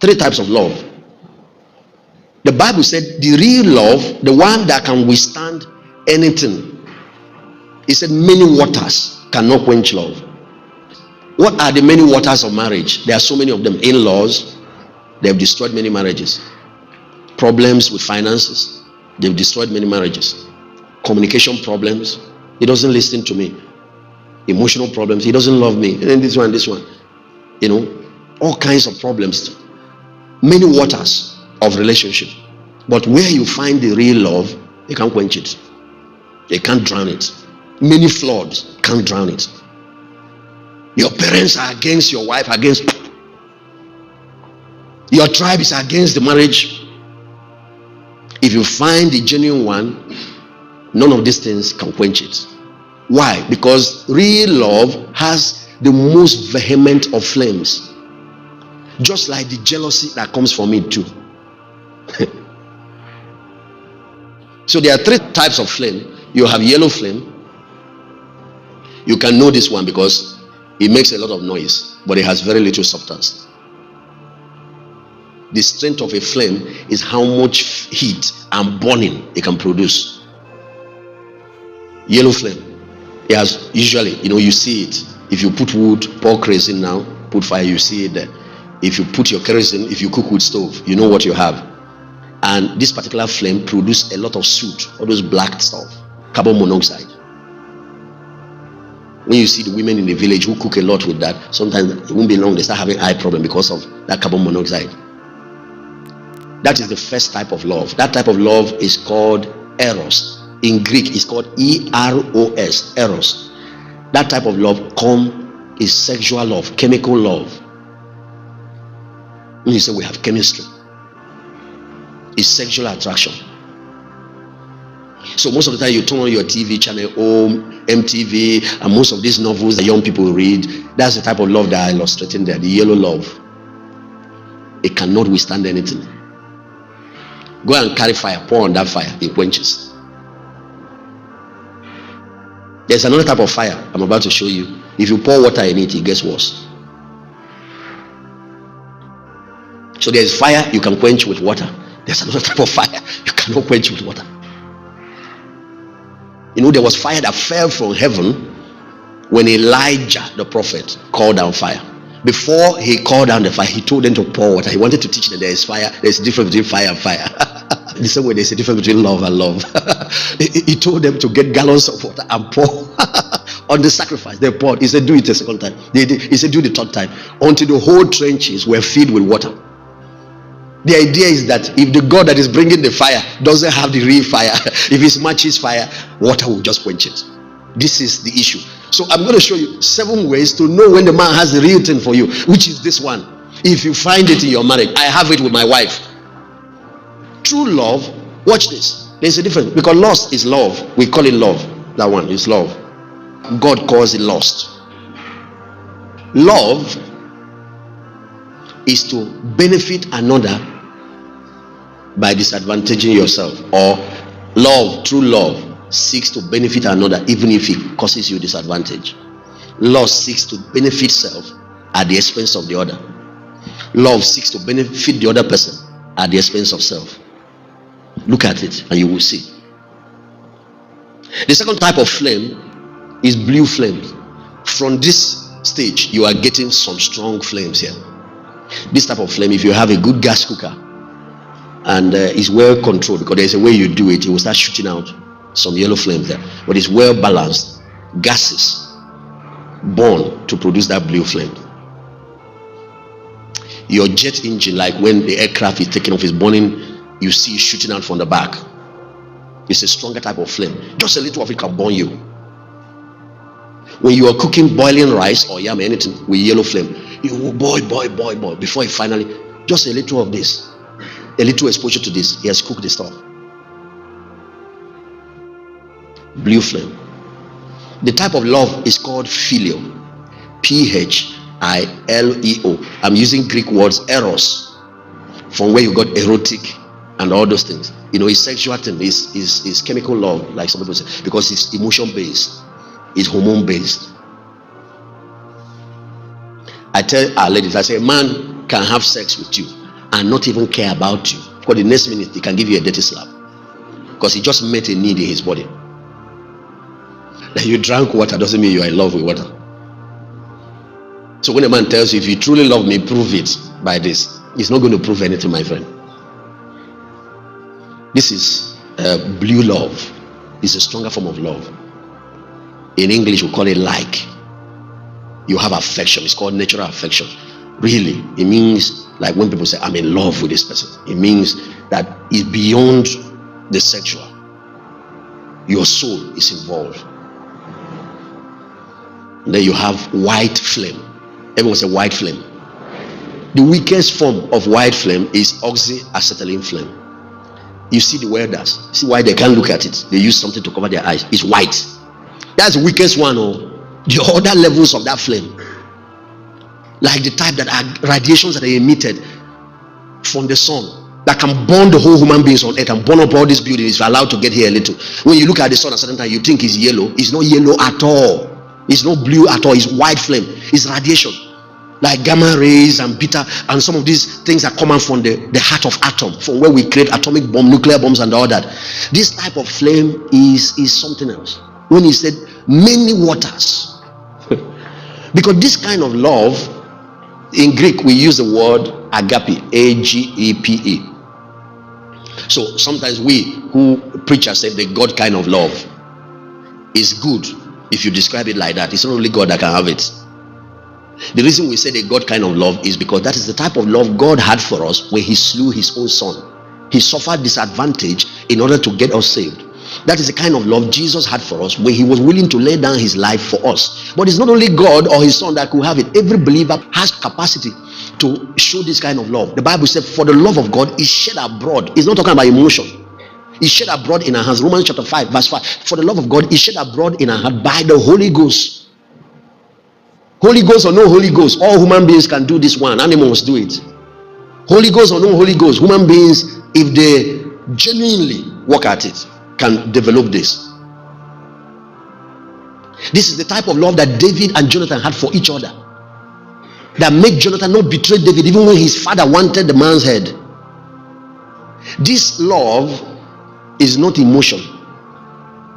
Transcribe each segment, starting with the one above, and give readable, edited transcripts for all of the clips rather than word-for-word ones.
Three types of love. The Bible said the real love, the one that can withstand anything, it said many waters cannot quench love. What are the many waters of marriage? There are so many of them. In-laws, they have destroyed many marriages. Problems with finances, they've destroyed many marriages. Communication problems, he doesn't listen to me. Emotional problems, he doesn't love me. And then this one, all kinds of problems. Many waters of relationship. But where you find the real love, they can't quench it. They can't drown it. Many floods can't drown it. Your parents are against your wife, against your tribe is against the marriage. If you find the genuine one, none of these things can quench it. Why? Because real love has the most vehement of flames. Just like the jealousy that comes from it too. So there are three types of flame. You have yellow flame. You can know this one because it makes a lot of noise, but it has very little substance. The strength of a flame is how much heat and burning it can produce. Yellow flame, it has usually, you see it. If you put wood, pour kerosene now, put fire, you see it there. If you put your kerosene, if you cook with stove, you know what you have. And this particular flame produces a lot of soot, all those black stuff, carbon monoxide. When you see the women in the village who cook a lot with that, sometimes it won't be long, they start having eye problem because of that carbon monoxide. That is the first type of love. That type of love is called Eros. In Greek, it's called Eros, Eros. That type of love is sexual love, chemical love. When you say we have chemistry, it's sexual attraction. So most of the time you turn on your TV channel, MTV, and most of these novels that young people read, that's the type of love that I illustrating there, the yellow love. It cannot withstand anything. Go and carry fire, pour on that fire, it quenches. There's another type of fire I'm about to show you. If you pour water in it, it gets worse. So there's fire you can quench with water. There's another type of fire you cannot quench with water. There was fire that fell from heaven when Elijah the prophet called down fire. Before he called down the fire, he told them to pour water. He wanted to teach them there is fire, there's a difference between fire and fire. The same way there's a difference between love and love. He told them to get gallons of water and pour on the sacrifice. They poured. He said, do it a second time. They did. He said, do the third time, until the whole trenches were filled with water. The idea is that if the God that is bringing the fire doesn't have the real fire, if it's matches fire, water will just quench it. This is the issue. So I'm going to show you 7 ways to know when the man has the real thing for you, which is this one. If you find it in your marriage, I have it with my wife. True love, watch this. There's a difference, because lust is love. We call it love. That one is love. God calls it lust. Love is to benefit another by disadvantaging yourself. Or love, true love, seeks to benefit another even if it causes you disadvantage. Lust seeks to benefit self at the expense of the other. Love seeks to benefit the other person at the expense of self. Look at it and you will see. The second type of flame is blue flames. From this stage, you are getting some strong flames here. This type of flame, if you have a good gas cooker and it's well controlled, because there's a way you do it, it will start shooting out some yellow flames there, but it's well balanced. Gases burn to produce that blue flame. Your jet engine, like when the aircraft is taking off, is burning, you see it shooting out from the back. It's a stronger type of flame. Just a little of it can burn you. When you are cooking boiling rice or yam, anything with yellow flame, you will boil before it finally, just a little of this, a little exposure to this, he has cooked the stuff. Blue flame. The type of love is called Philio. Phileo. I'm using Greek words, Eros, from where you got erotic and all those things. It's sexual thing, is chemical love, like some people say, because it's emotion based, it's hormone based. I tell our ladies, I say, a man can have sex with you and not even care about you. For the next minute, he can give you a dirty slap because he just met a need in his body. That you drank water doesn't mean you are in love with water. So when a man tells you, if you truly love me, prove it by this, he's not going to prove anything, my friend. This is blue love. It's a stronger form of love. In English, we call it like. You have affection. It's called natural affection. Really, it means like when people say, I'm in love with this person. It means that it's beyond the sexual. Your soul is involved. And then you have white flame. Everyone say white flame. The weakest form of white flame is oxyacetylene flame. You see the welders. See why they can't look at it. They use something to cover their eyes. It's white. That's the weakest one. Oh, the other levels of that flame, like the type that are radiations that are emitted from the sun, that can burn the whole human beings on earth and burn up all these buildings. If you're allowed to get here a little, when you look at the sun at a certain time, you think it's yellow. It's not yellow at all. It's not blue at all. It's white flame. It's radiation, like gamma rays and beta, and some of these things are coming from the heart of atom, from where we create atomic bomb, nuclear bombs, and all that. This type of flame is something else. When he said many waters, because this kind of love, in Greek we use the word agape, A-G-E-P-E. So sometimes we who preachers say the God kind of love is good. If you describe it like that, it's not only God that can have it. The reason we say the God kind of love is because that is the type of love God had for us when he slew his own son. He suffered disadvantage in order to get us saved. That is the kind of love Jesus had for us when he was willing to lay down his life for us. But it's not only God or his son that could have it. Every believer has capacity to show this kind of love. The Bible said, for the love of God is shed abroad. It's not talking about emotion. It's shed abroad in our hearts. Romans chapter 5 verse 5. For the love of God is shed abroad in our heart by the Holy Ghost. Holy Ghost or no Holy Ghost, all human beings can do this one. Animals do it. Holy Ghost or no Holy Ghost, human beings, if they genuinely work at it, can develop this. This is the type of love that David and Jonathan had for each other, that made Jonathan not betray David even when his father wanted the man's head. This love is not emotion.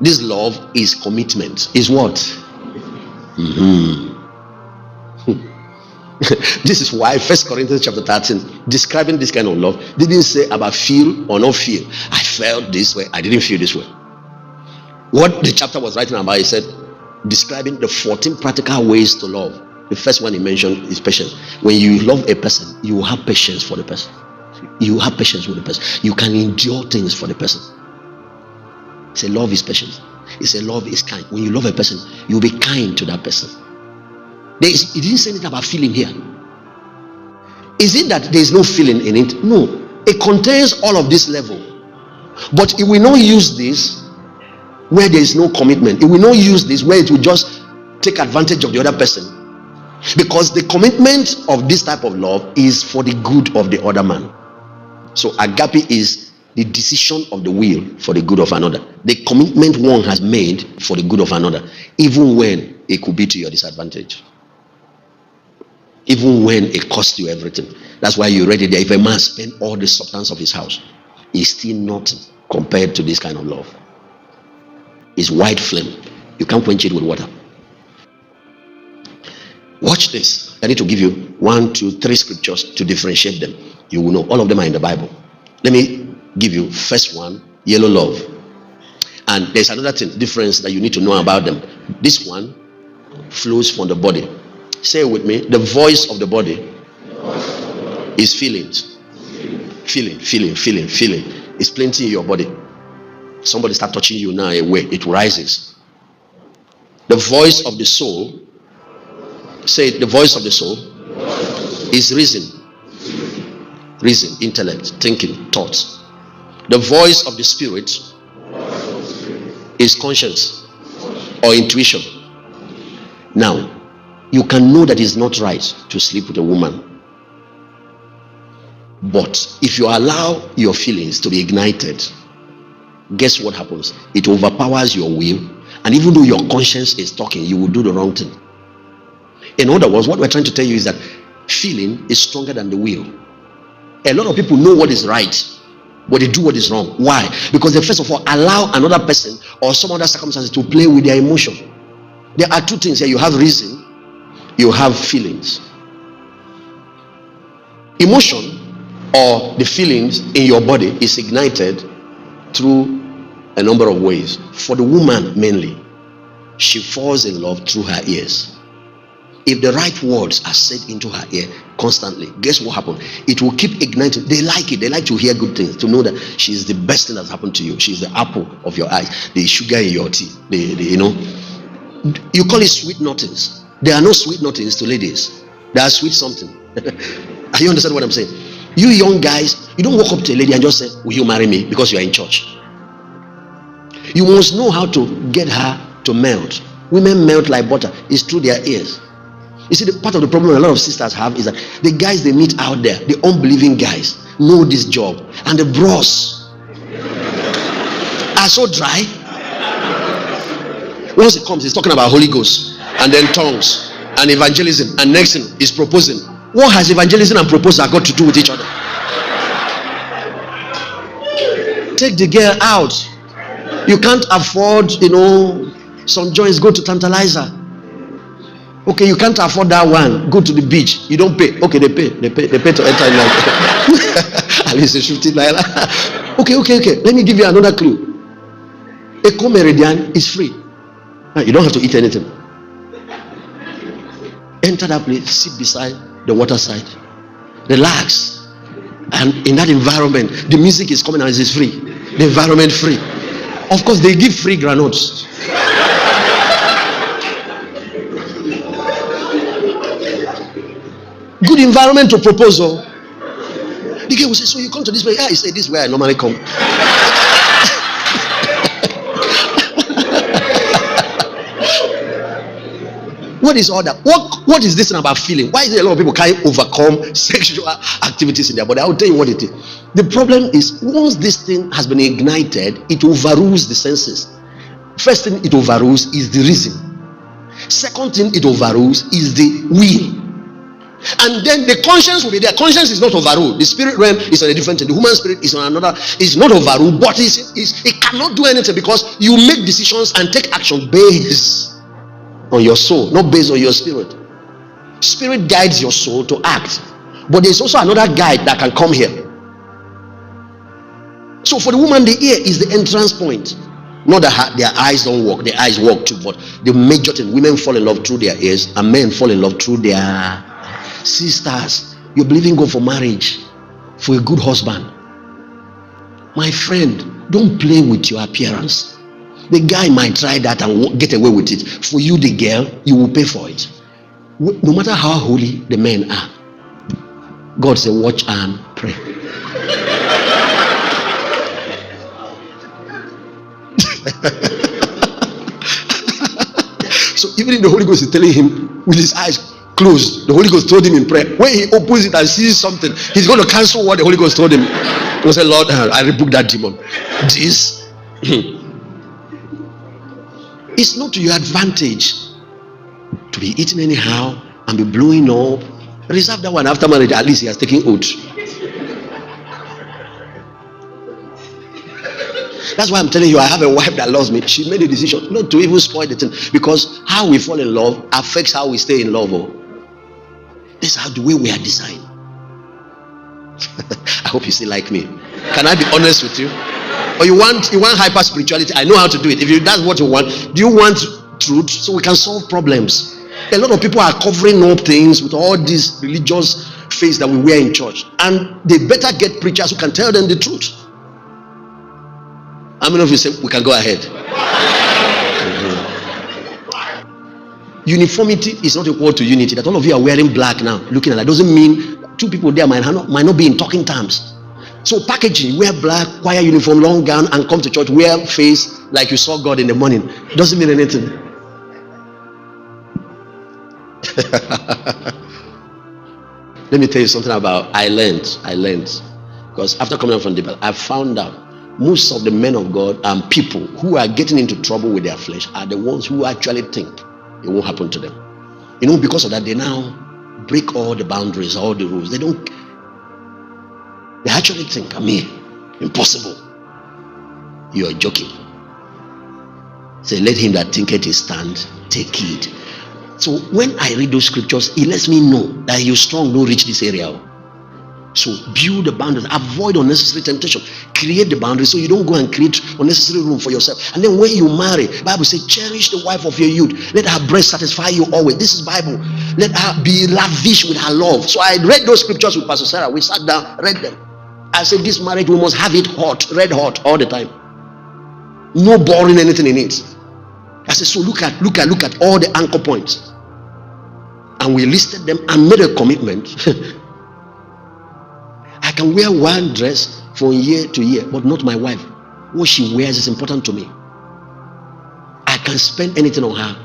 This love is commitment. Is what? This is why 1 Corinthians chapter 13, describing this kind of love, didn't say about feel or not feel. I felt this way, I didn't feel this way. What the chapter was writing about, he said, describing the 14 practical ways to love. The first one he mentioned is patience. When you love a person, you will have patience for the person. You have patience with the person. You can endure things for the person. Say love is patience. He said love is kind. When you love a person, you'll be kind to that person. He didn't say anything about feeling here. Is it that there is no feeling in it? No. It contains all of this level. But it will not use this where there is no commitment. It will not use this where it will just take advantage of the other person. Because the commitment of this type of love is for the good of the other man. So agape is the decision of the will for the good of another. The commitment one has made for the good of another, even when it could be to your disadvantage. Even when it costs you everything. That's why you read it there. If a man spend all the substance of his house, it's still nothing compared to this kind of love. It's white flame. You can't quench it with water. Watch this. I need to give you 1, 2, 3 scriptures to differentiate them. You will know. All of them are in the Bible. Let me give you first one, yellow love. And there's another difference that you need to know about them. This one flows from the body. Say it with me. The voice of the body is feelings. Feeling. It's plenty in your body. Somebody start touching you now, away, it rises. The voice of the soul, say it, the voice of the soul is reason, intellect, thinking, thoughts. The voice of the spirit is conscience or intuition. Now, you can know that it's not right to sleep with a woman, but if you allow your feelings to be ignited, guess what happens? It overpowers your will, and even though your conscience is talking, you will do the wrong thing. In other words, what we're trying to tell you is that feeling is stronger than the will. A lot of people know what is right, but they do what is wrong. Why? Because they first of all allow another person or some other circumstances to play with their emotion. There are two things here. You have reason, you have feelings. Emotion or the feelings in your body is ignited through a number of ways. For the woman mainly, she falls in love through her ears. If the right words are said into her ear constantly, guess what happens? It will keep igniting. They like it. They like to hear good things, to know that she is the best thing that's happened to you. She is the apple of your eyes, the sugar in your tea. You call it sweet nothings. There are no sweet nothings to ladies. There are sweet something. Are you understand what I'm saying? You young guys, you don't walk up to a lady and just say, will you marry me? Because you are in church. You must know how to get her to melt. Women melt like butter. It's through their ears. You see, the part of the problem a lot of sisters have is that the guys they meet out there, the unbelieving guys, know this job, and the bros are so dry. Once it comes, he's talking about Holy Ghost, and then tongues, and evangelism, and next thing is proposing. What has evangelism and proposal got to do with each other? Take the girl out. You can't afford, some joints. Go to Tantalizer. Okay, you can't afford that one. Go to the beach. You don't pay. Okay, they pay. They pay to enter in like at least 50 naira. Okay. Let me give you another clue. Eco Meridian is free. You don't have to eat anything. Enter that place, sit beside the water side, relax, and in that environment, the music is coming and it's free. The environment free. Of course, they give free granules. Good environment to propose. The girl will say, so you come to this place? Yeah, he said, this is where I normally come. What is all that? What is this thing about feeling? Why is it a lot of people can't overcome sexual activities in their body? I will tell you what it is. The problem is, once this thing has been ignited, it overrules the senses. First thing it overrules is the reason. Second thing it overrules is the will. And then the conscience will be there. Conscience is not overruled. The spirit realm is on a different thing. The human spirit is on another. It's not overruled, but it cannot do anything because you make decisions and take action based on your soul, not based on your spirit. Spirit guides your soul to act, but there's also another guide that can come here. So for the woman, the ear is the entrance point. Not that their eyes don't work. Their eyes work too, but the major thing, women fall in love through their ears and men fall in love through their sisters. You're believing God for marriage, for a good husband. My friend, don't play with your appearance. The guy might try that and get away with it. For you, the girl, you will pay for it. No matter how holy the men are, God said, watch and pray. So even if the Holy Ghost is telling him with his eyes closed, the Holy Ghost told him in prayer, when he opens it and sees something, he's going to cancel what the Holy Ghost told him. He will say, Lord, I rebuke that demon. This it's not to your advantage to be eating anyhow and be blowing up. Reserve that one after marriage. At least he has taken oath. That's why I'm telling you, I have a wife that loves me. She made a decision not to even spoil the thing, because how we fall in love affects how we stay in love. This is how the way we are designed. I hope you still like me. Can I be honest with you? Or you want hyper spirituality? I know how to do it. If that's what you want, do you want truth so we can solve problems? A lot of people are covering up things with all this religious face that we wear in church, and they better get preachers who can tell them the truth. How many of you say we can go ahead? Uniformity is not equal to unity. That all of you are wearing black now, looking at that doesn't mean two people there might not be in talking terms. So packaging, wear black, choir uniform, long gown, and come to church, wear face like you saw God in the morning, doesn't mean anything. Let me tell you something about I learned because after coming out from the Bible, I found out most of the men of God and people who are getting into trouble with their flesh are the ones who actually think it won't happen to them. Because of that, they now break all the boundaries, all the rules. They don't. They actually think, I mean, impossible. You are joking. Say, let him that thinketh he stand take heed. So when I read those scriptures, it lets me know that you strong don't reach this area. So build the boundaries, avoid unnecessary temptation, create the boundaries so you don't go and create unnecessary room for yourself. And then when you marry, Bible says, cherish the wife of your youth. Let her breast satisfy you always. This is Bible. Let her be lavish with her love. So I read those scriptures with Pastor Sarah. We sat down, read them. I said, this marriage, we must have it hot, red hot all the time. No boring anything in it. I said, so look at all the anchor points. And we listed them and made a commitment. I can wear one dress from year to year, but not my wife. What she wears is important to me. I can spend anything on her.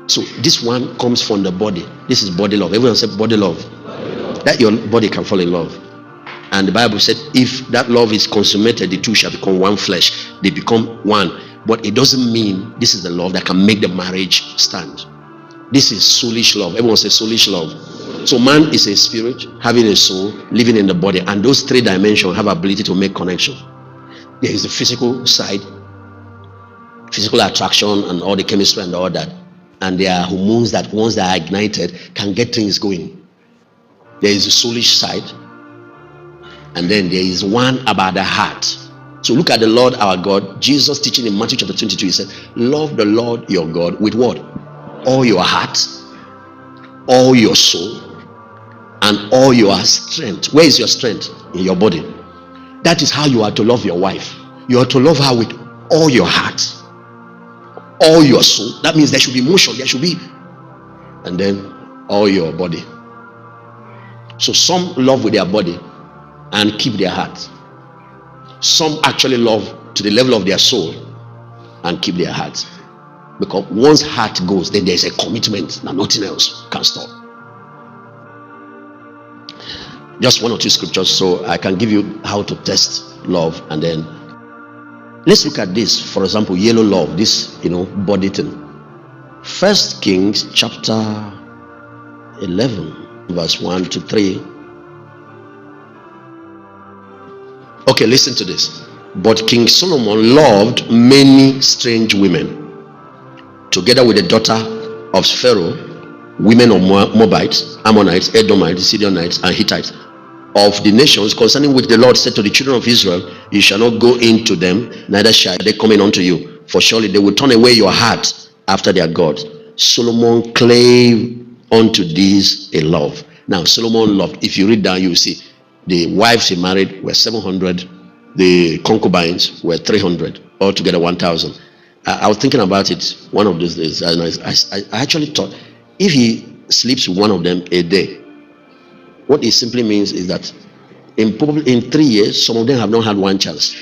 So this one comes from the body. This is body love. Everyone said body love. That your body can fall in love. And the Bible said, if that love is consummated, the two shall become one flesh. They become one. But it doesn't mean this is the love that can make the marriage stand. This is soulish love. Everyone says soulish love. So man is a spirit, having a soul, living in the body. And those three dimensions have ability to make connection. There is the physical side, physical attraction and all the chemistry and all that. And there are hormones that once they are ignited can get things going. There is the soulish side. And then there is one about the heart. So look at the Lord our God. Jesus teaching in Matthew chapter 22, he said, love the Lord your God with what? All your heart, all your soul, and all your strength. Where is your strength? In your body. That is how you are to love your wife. You are to love her with all your heart, all your soul. That means there should be motion, there should be, and then all your body. So some love with their body and keep their heart. Some actually love to the level of their soul and keep their heart. Because once heart goes, then there's a commitment. Now nothing else can stop. Just one or two scriptures so I can give you how to test love. And then let's look at this. For example, yellow love, this body thing. 1 Kings chapter 11 verse 1 to 3. Okay, listen to this. But King Solomon loved many strange women, together with the daughter of Pharaoh, women of Moabites, Ammonites, Edomites, Sidonites, and Hittites, of the nations concerning which the Lord said to the children of Israel, you shall not go into them, neither shall they come in unto you, for surely they will turn away your heart after their gods. Solomon clave unto these a love. Now Solomon loved, if you read down, you will see the wives he married were 700, the concubines were 300, altogether 1,000. I was thinking about it one of those days, and I actually thought, if he sleeps with one of them a day, what it simply means is that in 3 years, some of them have not had one chance.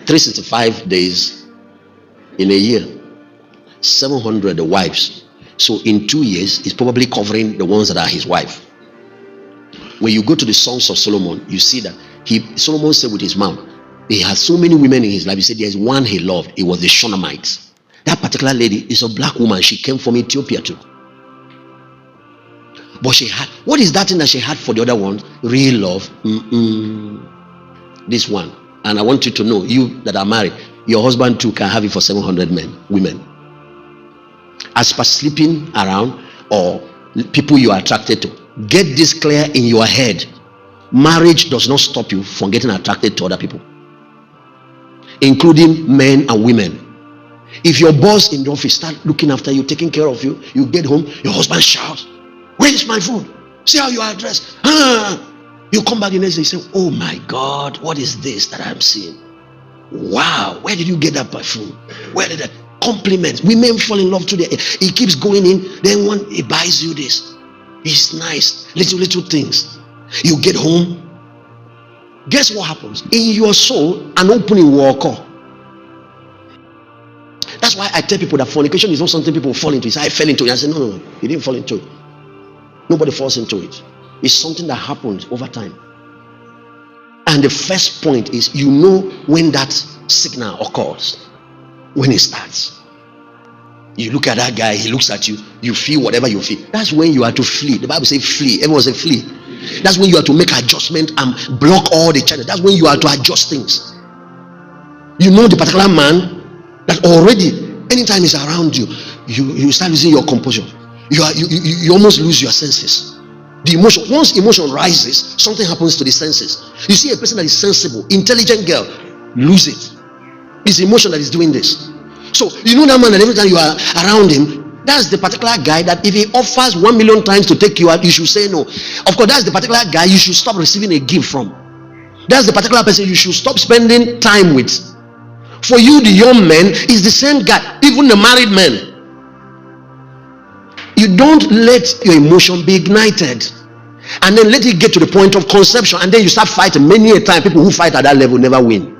365 days in a year, 700 wives. So in 2 years, he's probably covering the ones that are his wife. When you go to the Songs of Solomon, you see that Solomon said with his mouth, he had so many women in his life. He said there's one he loved. It was the Shunammite. That particular lady is a black woman. She came from Ethiopia too. But she had, what is that thing that she had for the other ones? Real love. This one. And I want you to know, you that are married, your husband too can have it for 700 women. As per sleeping around or people you are attracted to, get this clear in your head. Marriage does not stop you from getting attracted to other people, including men and women. If your boss in the office start looking after you, taking care of you, you get home, your husband shouts, where is my food? See how you are dressed. You come back the next day and say, oh my God, what is this that I'm seeing? Wow, where did you get that perfume? Where did that? Compliments. Women fall in love today. He keeps going in, then one he buys you this. It's nice, little things. You get home, guess what happens? In your soul, an opening will occur. That's why I tell people that fornication is not something people fall into. I fell into it. I say, no, you didn't fall into it. Nobody falls into it. It's something that happens over time. And the first point is, you know when that signal occurs, when it starts. You look at that guy, he looks at you, you feel whatever you feel. That's when you are to flee. The Bible says flee. Everyone say flee. That's when you are to make adjustment and block all the channels. That's when you are to adjust things. You know the particular man that already, anytime he's around you, you start losing your composure. You almost lose your senses. The emotion, once emotion rises, something happens to the senses. You see a person that is sensible, intelligent girl, lose it. It's emotion that is doing this. So you know that man that every time you are around him, that's the particular guy that if he offers 1 million times to take you out, you should say no. Of course, that's the particular guy you should stop receiving a gift from. That's the particular person you should stop spending time with. For you, the young man is the same guy, even the married man. You don't let your emotion be ignited and then let it get to the point of conception, and then you start fighting. Many a time people who fight at that level never win.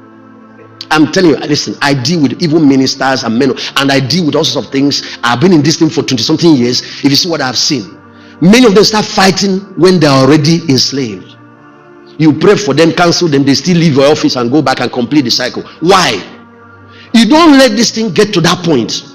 I'm telling you, listen, I deal with even ministers and men, and I deal with all sorts of things. I've been in this thing for 20 something years. If you see what I've seen, many of them start fighting when they're already enslaved. You pray for them, cancel them, they still leave your office and go back and complete the cycle. Why? You don't let this thing get to that point.